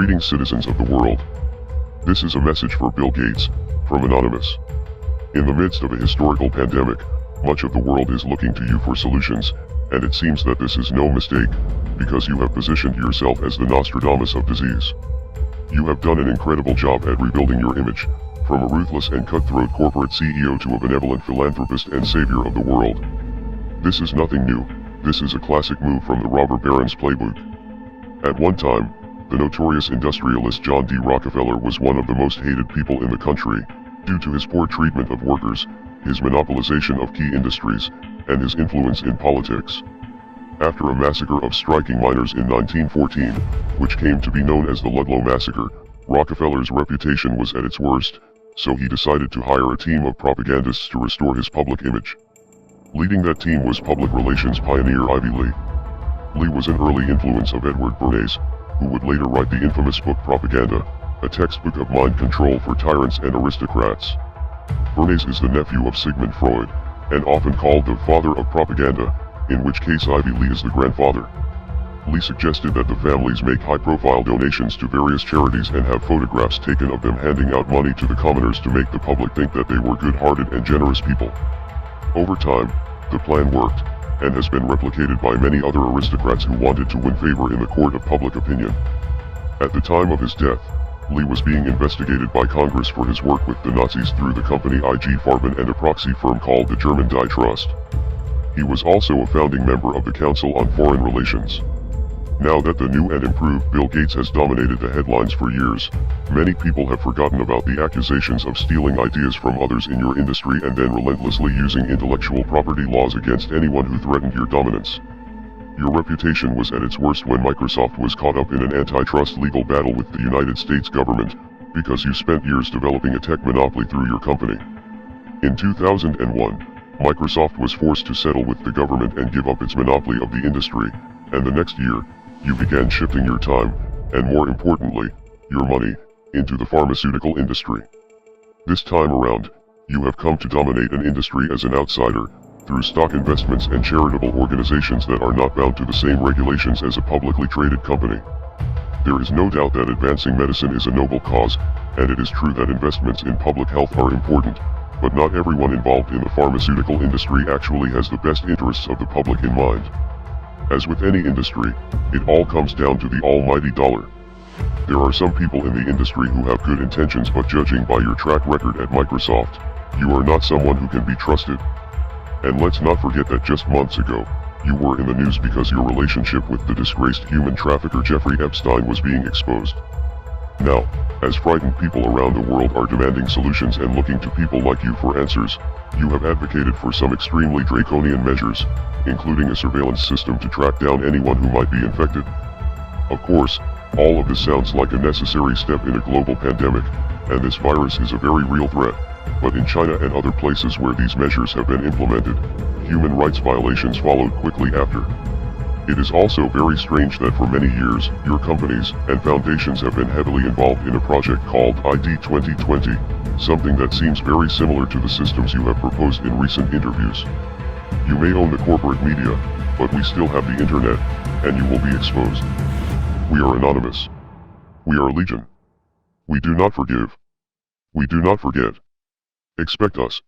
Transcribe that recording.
Greetings, citizens of the world. This is a message for Bill Gates, from Anonymous. In the midst of a historical pandemic, much of the world is looking to you for solutions, and it seems that this is no mistake, because you have positioned yourself as the Nostradamus of disease. You have done an incredible job at rebuilding your image, from a ruthless and cutthroat corporate CEO to a benevolent philanthropist and savior of the world. This is nothing new, this is a classic move from the robber baron's playbook. At one time, the notorious industrialist John D. Rockefeller was one of the most hated people in the country, due to his poor treatment of workers, his monopolization of key industries, and his influence in politics. After a massacre of striking miners in 1914, which came to be known as the Ludlow Massacre, Rockefeller's reputation was at its worst, so he decided to hire a team of propagandists to restore his public image. Leading that team was public relations pioneer Ivy Lee. Lee was an early influence of Edward Bernays, who would later write the infamous book Propaganda, a textbook of mind control for tyrants and aristocrats. Bernays is the nephew of Sigmund Freud, and often called the father of propaganda, in which case Ivy Lee is the grandfather. Lee suggested that the families make high-profile donations to various charities and have photographs taken of them handing out money to the commoners to make the public think that they were good-hearted and generous people. Over time, the plan worked, and has been replicated by many other aristocrats who wanted to win favor in the court of public opinion. At the time of his death, Lee was being investigated by Congress for his work with the Nazis through the company IG Farben and a proxy firm called the German Die Trust. He was also a founding member of the Council on Foreign Relations. Now that the new and improved Bill Gates has dominated the headlines for years, many people have forgotten about the accusations of stealing ideas from others in your industry and then relentlessly using intellectual property laws against anyone who threatened your dominance. Your reputation was at its worst when Microsoft was caught up in an antitrust legal battle with the United States government, because you spent years developing a tech monopoly through your company. In 2001, Microsoft was forced to settle with the government and give up its monopoly of the industry, and the next year, you began shifting your time, and more importantly, your money, into the pharmaceutical industry. This time around, you have come to dominate an industry as an outsider, through stock investments and charitable organizations that are not bound to the same regulations as a publicly traded company. There is no doubt that advancing medicine is a noble cause, and it is true that investments in public health are important, but not everyone involved in the pharmaceutical industry actually has the best interests of the public in mind. As with any industry, it all comes down to the almighty dollar. There are some people in the industry who have good intentions, but judging by your track record at Microsoft, you are not someone who can be trusted. And let's not forget that just months ago, you were in the news because your relationship with the disgraced human trafficker Jeffrey Epstein was being exposed. Now, as frightened people around the world are demanding solutions and looking to people like you for answers, you have advocated for some extremely draconian measures, including a surveillance system to track down anyone who might be infected. Of course, all of this sounds like a necessary step in a global pandemic, and this virus is a very real threat, but in China and other places where these measures have been implemented, human rights violations followed quickly after. It is also very strange that for many years, your companies and foundations have been heavily involved in a project called ID 2020, something that seems very similar to the systems you have proposed in recent interviews. You may own the corporate media, but we still have the internet, and you will be exposed. We are anonymous. We are legion. We do not forgive. We do not forget. Expect us.